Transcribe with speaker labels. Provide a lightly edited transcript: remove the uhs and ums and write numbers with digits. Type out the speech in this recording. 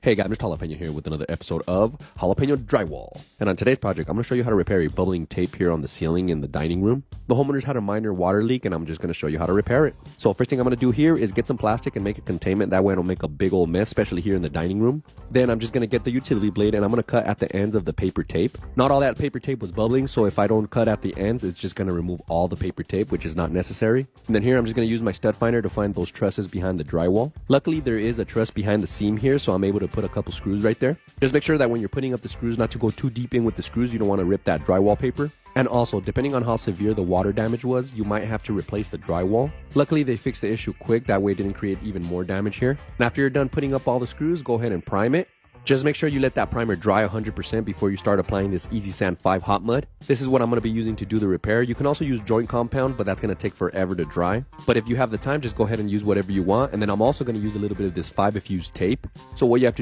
Speaker 1: Hey guys, Mr. Jalapeno here with another episode of Jalapeno Drywall. And on today's project, I'm going to show you how to repair a bubbling tape here on the ceiling in the dining room. The homeowners had a minor water leak and I'm just going to show you how to repair it. So first thing I'm going to do here is get some plastic and make a containment. That way I don't make a big old mess, especially here in the dining room. Then I'm just going to get the utility blade and I'm going to cut at the ends of the paper tape. Not all that paper tape was bubbling, so if I don't cut at the ends, it's just going to remove all the paper tape, which is not necessary. And then here I'm just going to use my stud finder to find those trusses behind the drywall. Luckily there is a truss behind the seam here, so I'm able to put a couple screws right there. Just make sure that when you're putting up the screws not to go too deep in with the screws. You don't want to rip that drywall paper. And also, depending on how severe the water damage was, you might have to replace the drywall. Luckily, they fixed the issue quick. That way it didn't create even more damage here. And after you're done putting up all the screws, go ahead and prime it. Just make sure you let that primer dry 100% before you start applying this Easy Sand 5 hot mud. This is what I'm going to be using to do the repair. You can also use joint compound, but that's going to take forever to dry. But if you have the time, just go ahead and use whatever you want. And then I'm also going to use a little bit of this 5 fuse tape. So what you have to do